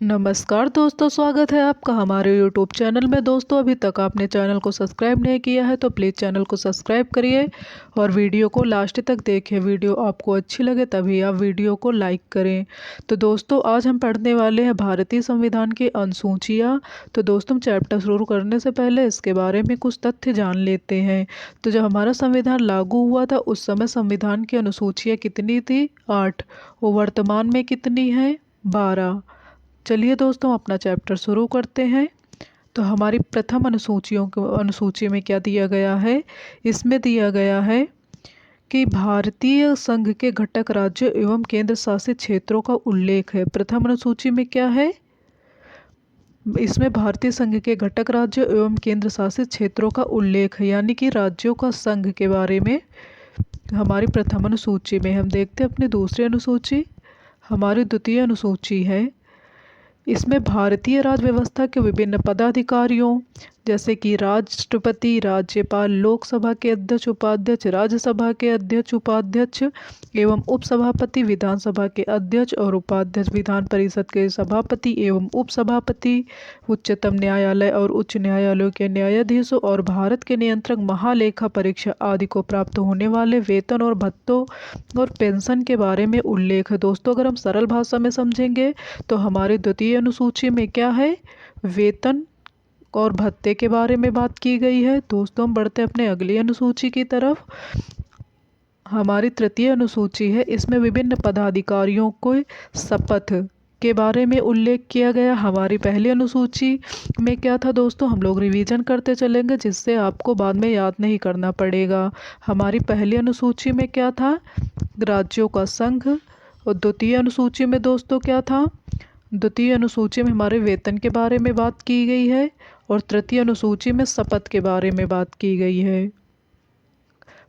नमस्कार दोस्तों, स्वागत है आपका हमारे यूट्यूब चैनल में। दोस्तों, अभी तक आपने चैनल को सब्सक्राइब नहीं किया है तो प्लीज़ चैनल को सब्सक्राइब करिए और वीडियो को लास्ट तक देखिए। वीडियो आपको अच्छी लगे तभी आप वीडियो को लाइक करें। तो दोस्तों, आज हम पढ़ने वाले हैं भारतीय संविधान की अनुसूचियाँ। तो दोस्तों, चैप्टर शुरू करने से पहले इसके बारे में कुछ तथ्य जान लेते हैं। तो जब हमारा संविधान लागू हुआ था उस समय संविधान की अनुसूचियाँ कितनी थी? 8। और वर्तमान में कितनी है? 12। चलिए दोस्तों, अपना चैप्टर शुरू करते हैं। तो हमारी प्रथम अनुसूची में क्या दिया गया है? इसमें दिया गया है कि भारतीय संघ के घटक राज्य एवं केंद्र शासित क्षेत्रों का उल्लेख है। प्रथम अनुसूची में क्या है? इसमें भारतीय संघ के घटक राज्य एवं केंद्र शासित क्षेत्रों का उल्लेख है, यानी कि राज्यों का संघ के बारे में हमारी प्रथम अनुसूची में। हम देखते हैं अपनी दूसरी अनुसूची। हमारी द्वितीय अनुसूची है, इसमें भारतीय राज व्यवस्था के विभिन्न पदाधिकारियों जैसे कि राष्ट्रपति, राज्यपाल, लोकसभा के अध्यक्ष उपाध्यक्ष, राज्यसभा के अध्यक्ष उपाध्यक्ष एवं उपसभापति, विधानसभा के अध्यक्ष और उपाध्यक्ष, विधान परिषद के सभापति एवं उपसभापति, उच्चतम न्यायालय और उच्च न्यायालयों के न्यायाधीशों और भारत के नियंत्रक, महालेखा परीक्षा आदि को प्राप्त होने वाले वेतन और भत्तों और पेंशन के बारे में उल्लेख है। दोस्तों, अगर हम सरल भाषा में समझेंगे तो हमारी द्वितीय अनुसूची में क्या है? वेतन और भत्ते के बारे में बात की गई है। दोस्तों, हम बढ़ते हैं अपने अगली अनुसूची की तरफ। हमारी तृतीय अनुसूची है, इसमें विभिन्न पदाधिकारियों को शपथ के बारे में उल्लेख किया गया। हमारी पहली अनुसूची में क्या था दोस्तों? हम लोग रिवीजन करते चलेंगे जिससे आपको बाद में याद नहीं करना पड़ेगा। हमारी पहली अनुसूची में क्या था? राज्यों का संघ। और द्वितीय अनुसूची में दोस्तों क्या था? द्वितीय अनुसूची में हमारे वेतन के बारे में बात की गई है और तृतीय अनुसूची में शपथ के बारे में बात की गई है।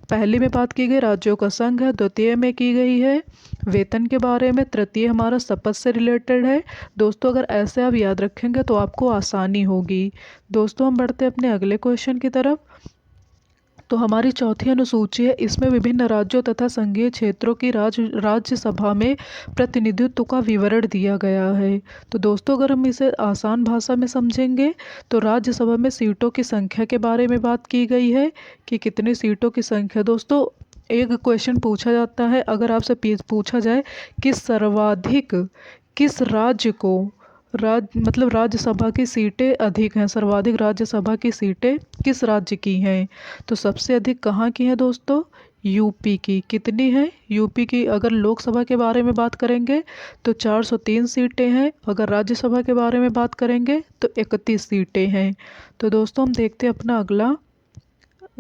पहली में बात की गई राज्यों का संघ है, द्वितीय में की गई है वेतन के बारे में, तृतीय हमारा शपथ से रिलेटेड है। दोस्तों, अगर ऐसे आप याद रखेंगे तो आपको आसानी होगी। दोस्तों, हम बढ़ते अपने अगले क्वेश्चन की तरफ। तो हमारी चौथी अनुसूची है, इसमें विभिन्न राज्यों तथा संघीय क्षेत्रों की राज्यसभा में प्रतिनिधित्व का विवरण दिया गया है। तो दोस्तों, अगर हम इसे आसान भाषा में समझेंगे तो राज्यसभा में सीटों की संख्या के बारे में बात की गई है कि कितनी सीटों की संख्या। दोस्तों, एक क्वेश्चन पूछा जाता है, अगर आपसे पूछा जाए कि सर्वाधिक किस राज्य को राज्यसभा की सीटें अधिक हैं, सर्वाधिक राज्यसभा की सीटें किस राज्य की हैं? तो सबसे अधिक कहाँ की हैं दोस्तों? यूपी की। कितनी है? यूपी की अगर लोकसभा के बारे में बात करेंगे तो 403 सीटें हैं। अगर राज्यसभा के बारे में बात करेंगे तो 31 सीटें हैं। तो दोस्तों, हम देखते हैं अपना अगला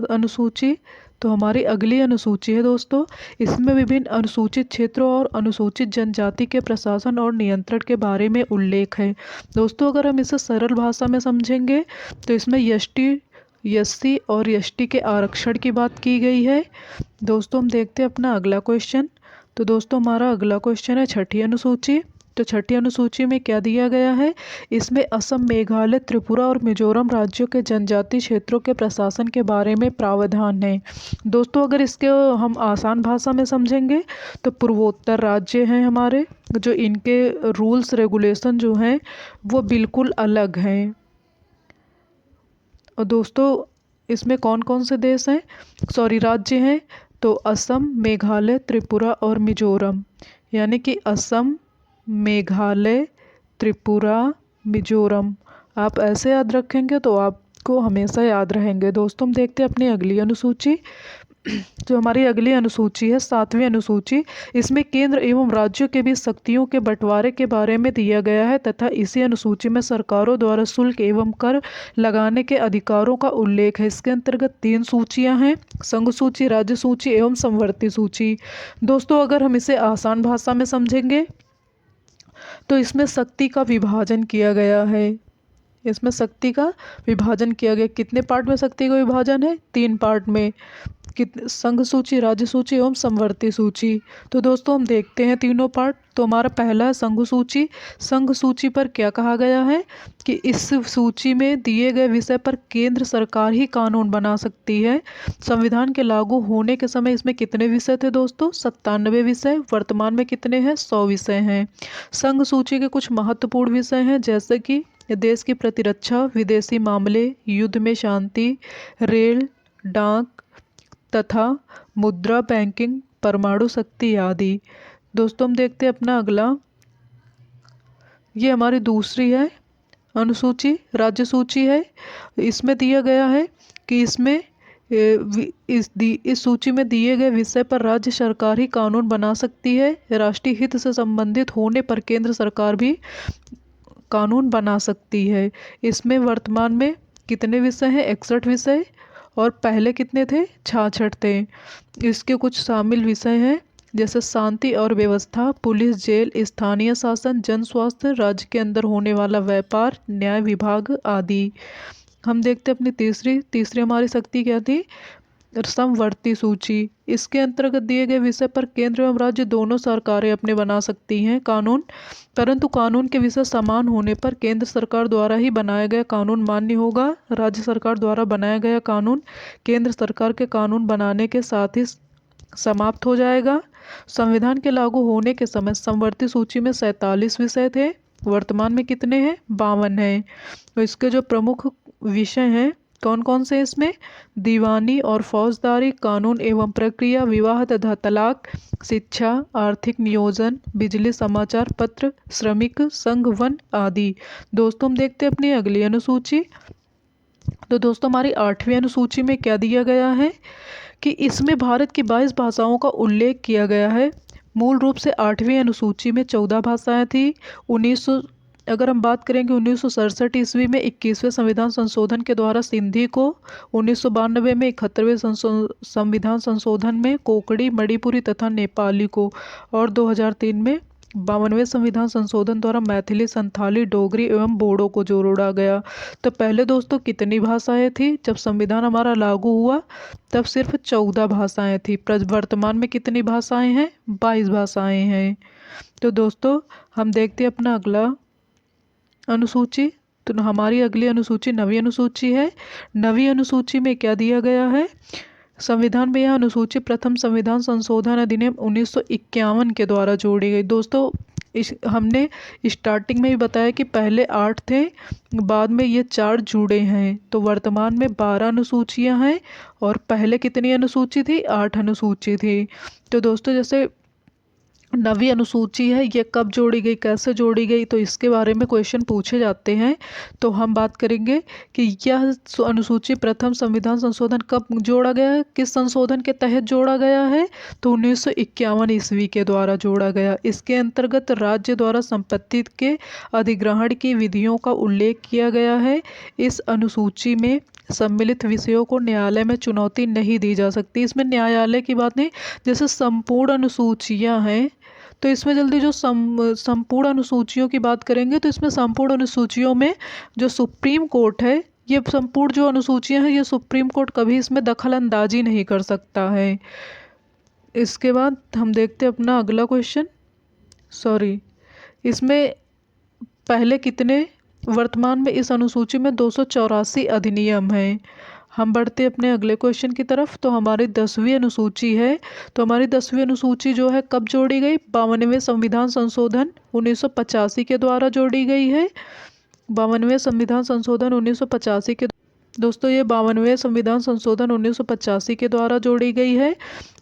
अनुसूची। तो हमारी अगली अनुसूची है दोस्तों, इसमें विभिन्न अनुसूचित क्षेत्रों और अनुसूचित जनजाति के प्रशासन और नियंत्रण के बारे में उल्लेख है। दोस्तों, अगर हम इसे सरल भाषा में समझेंगे तो इसमें एसटी, एससी और एसटी के आरक्षण की बात की गई है। दोस्तों, हम देखते हैं अपना अगला क्वेश्चन। तो दोस्तों, हमारा अगला क्वेश्चन है छठी अनुसूची। तो छठी अनुसूची में क्या दिया गया है? इसमें असम, मेघालय, त्रिपुरा और मिजोरम राज्यों के जनजातीय क्षेत्रों के प्रशासन के बारे में प्रावधान है। दोस्तों, अगर इसके हम आसान भाषा में समझेंगे तो पूर्वोत्तर राज्य हैं हमारे, जो इनके रूल्स रेगुलेशन जो हैं वो बिल्कुल अलग हैं। और दोस्तों, इसमें कौन कौन से देश हैं, राज्य हैं? तो असम, मेघालय, त्रिपुरा और मिजोरम, यानी कि असम, मेघालय, त्रिपुरा, मिजोरम। आप ऐसे याद रखेंगे तो आपको हमेशा याद रहेंगे। दोस्तों, हम देखते हैं अपनी अगली अनुसूची। जो हमारी अगली अनुसूची है, सातवीं अनुसूची, इसमें केंद्र एवं राज्यों के बीच शक्तियों के बंटवारे के बारे में दिया गया है तथा इसी अनुसूची में सरकारों द्वारा शुल्क एवं कर लगाने के अधिकारों का उल्लेख है। इसके अंतर्गत 3 सूचियां हैं, संघ सूची, राज्य सूची एवं समवर्ती सूची। दोस्तों, अगर हम इसे आसान भाषा में समझेंगे तो इसमें शक्ति का विभाजन किया गया है, इसमें शक्ति का विभाजन किया गया। कितने पार्ट में शक्ति का विभाजन है? 3 पार्ट में। संघ सूची, राज्य सूची एवं समवर्ती सूची। तो दोस्तों हम देखते हैं तीनों पार्ट। तो हमारा पहला है संघ सूची। संघ सूची पर क्या कहा गया है कि इस सूची में दिए गए विषय पर केंद्र सरकार ही कानून बना सकती है। संविधान के लागू होने के समय इसमें कितने विषय थे दोस्तों? 97 विषय। वर्तमान में कितने हैं? 100 विषय हैं। संघ सूची के कुछ महत्वपूर्ण विषय हैं, जैसे कि देश की प्रतिरक्षा, विदेशी मामले, युद्ध में शांति, रेल, डाक तथा मुद्रा, बैंकिंग, परमाणु शक्ति आदि। दोस्तों हम देखते हैं अपना अगला, ये हमारी दूसरी है अनुसूची, राज्य सूची है। इसमें दिया गया है कि इसमें इस सूची में दिए गए विषय पर राज्य सरकार ही कानून बना सकती है। राष्ट्रीय हित से संबंधित होने पर केंद्र सरकार भी कानून बना सकती है। इसमें वर्तमान में कितने विषय हैं? 61 विषय। और पहले कितने थे? 66 थे। इसके कुछ शामिल विषय हैं, जैसे शांति और व्यवस्था, पुलिस, जेल, स्थानीय शासन, जन स्वास्थ्य, राज्य के अंदर होने वाला व्यापार, न्याय विभाग आदि। हम देखते हैं अपनी तीसरी हमारी शक्ति क्या थी? समवर्ती सूची। इसके अंतर्गत दिए गए विषय पर केंद्र एवं राज्य दोनों सरकारें अपने बना सकती हैं कानून, परंतु कानून के विषय समान होने पर केंद्र सरकार द्वारा ही बनाया गया कानून मान्य होगा। राज्य सरकार द्वारा बनाया गया कानून केंद्र सरकार के कानून बनाने के साथ ही समाप्त हो जाएगा। संविधान के लागू होने के समय समवर्ती सूची में 47 विषय थे। वर्तमान में कितने हैं? 52 हैं। तो इसके जो प्रमुख विषय हैं कौन कौन से? इसमें दीवानी और फौजदारी, कानून एवं प्रक्रिया, विवाह तथा तलाक, शिक्षा, आर्थिक नियोजन, बिजली, समाचार पत्र, श्रमिक, संघ, वन आदि। दोस्तों हम देखते हैं अपनी अगली अनुसूची। तो दोस्तों हमारी 8वीं अनुसूची में क्या दिया गया है कि इसमें भारत की 22 भाषाओं का उल्लेख किया गया है। मूल रूप से 8वीं अनुसूची में 14 भाषाएं थी। अगर हम बात करेंगे 1967 ईस्वी में 21वें संविधान संशोधन के द्वारा सिंधी को, 1992 में 71वें संविधान संशोधन में कोंकणी, मणिपुरी तथा नेपाली को, और 2003 में 52वें संविधान संशोधन द्वारा मैथिली, संथाली, डोगरी एवं बोडो को जोड़ा गया। तो पहले दोस्तों कितनी भाषाएं थी? जब संविधान हमारा लागू हुआ तब सिर्फ 14 भाषाएं थी। वर्तमान में कितनी भाषाएं हैं? 22 भाषाएं हैं। तो दोस्तों हम देखते हैं अपना अगला अनुसूची। तो हमारी अगली अनुसूची 9वीं अनुसूची है। 9वीं अनुसूची में क्या दिया गया है? संविधान में यह अनुसूची प्रथम संविधान संशोधन अधिनियम 1951 के द्वारा जोड़ी गई। दोस्तों हमने स्टार्टिंग में ही बताया कि पहले 8 थे, बाद में ये 4 जुड़े हैं। तो वर्तमान में 12 अनुसूचियां हैं और पहले कितनी अनुसूची थी? 8 अनुसूची थी। तो दोस्तों जैसे 9वीं अनुसूची है, ये कब जोड़ी गई, कैसे जोड़ी गई, तो इसके बारे में क्वेश्चन पूछे जाते हैं। तो हम बात करेंगे कि यह अनुसूची प्रथम संविधान संशोधन कब जोड़ा गया है, किस संशोधन के तहत जोड़ा गया है? तो 1951 ईस्वी के द्वारा जोड़ा गया। इसके अंतर्गत राज्य द्वारा संपत्ति के अधिग्रहण की विधियों का उल्लेख किया गया है। इस अनुसूची में सम्मिलित विषयों को न्यायालय में चुनौती नहीं दी जा सकती। इसमें न्यायालय की बात नहीं, जैसे संपूर्ण अनुसूचियां हैं तो इसमें जल्दी जो संपूर्ण अनुसूचियों की बात करेंगे तो इसमें संपूर्ण अनुसूचियों में जो सुप्रीम कोर्ट है, ये संपूर्ण जो अनुसूचियां हैं, ये सुप्रीम कोर्ट कभी इसमें दखल अंदाजी नहीं कर सकता है। इसके बाद हम देखते हैं अपना अगला क्वेश्चन। इसमें पहले कितने, वर्तमान में इस अनुसूची में 284 अधिनियम हैं। हम बढ़ते अपने अगले क्वेश्चन की तरफ। तो हमारी 10वीं अनुसूची है। तो हमारी 10वीं अनुसूची जो है कब जोड़ी गई? 52वें संविधान संशोधन 1985 के द्वारा जोड़ी गई है। 52वें संविधान संशोधन 1985 के दोस्तों ये 52वें संविधान संशोधन 1985 के द्वारा जोड़ी गई है।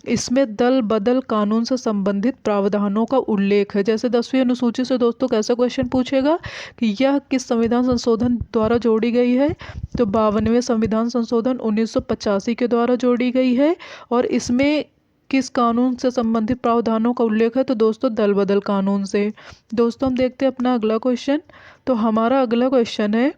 इसमें दल बदल कानून से संबंधित प्रावधानों का उल्लेख है। जैसे 10वीं अनुसूची से दोस्तों कैसा क्वेश्चन पूछेगा कि यह किस संविधान संशोधन द्वारा जोड़ी गई है? तो 52वें संविधान संशोधन 1985 के द्वारा जोड़ी गई है। और इसमें किस कानून से संबंधित प्रावधानों का उल्लेख है? तो दोस्तों दल बदल कानून से। दोस्तों हम देखते हैं अपना अगला क्वेश्चन। तो हमारा अगला क्वेश्चन है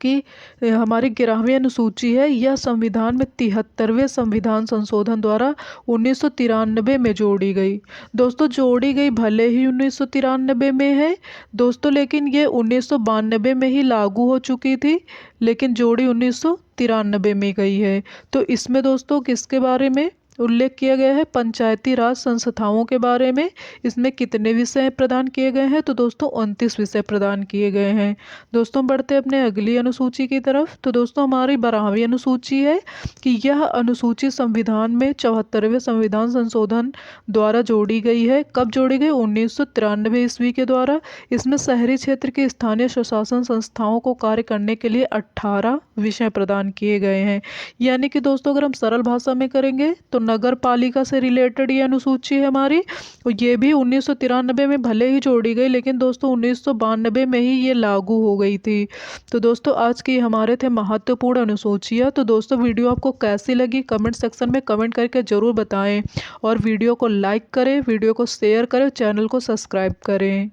कि हमारी 11वीं अनुसूची है, यह संविधान में 73वें संविधान संशोधन द्वारा 1993 में जोड़ी गई। दोस्तों जोड़ी गई भले ही 1993 में है दोस्तों, लेकिन ये 1992 में ही लागू हो चुकी थी, लेकिन जोड़ी 1993 में गई है। तो इसमें दोस्तों किसके बारे में उल्लेख किया गया है? पंचायती राज संस्थाओं के बारे में। इसमें कितने विषय प्रदान किए गए हैं? तो दोस्तों 29 विषय प्रदान किए गए हैं। दोस्तों बढ़ते अपने अगली अनुसूची की तरफ। तो दोस्तों हमारी 12वीं अनुसूची है कि यह अनुसूची संविधान में 74वें संविधान संशोधन द्वारा जोड़ी गई है। कब जोड़ी गई? 1993 ईस्वी के द्वारा। इसमें शहरी क्षेत्र की स्थानीय स्वशासन संस्थाओं को कार्य करने के लिए 18 विषय प्रदान किए गए हैं। यानी कि दोस्तों अगर हम सरल भाषा में करेंगे तो नगर पालिका से रिलेटेड ये अनुसूची है हमारी, और ये भी 1993 में भले ही जोड़ी गई, लेकिन दोस्तों 1992 में ही ये लागू हो गई थी। तो दोस्तों आज की हमारे थे महत्वपूर्ण अनुसूचियाँ। तो दोस्तों वीडियो आपको कैसी लगी कमेंट सेक्शन में कमेंट करके ज़रूर बताएं, और वीडियो को लाइक करें, वीडियो को शेयर करें, चैनल को सब्सक्राइब करें।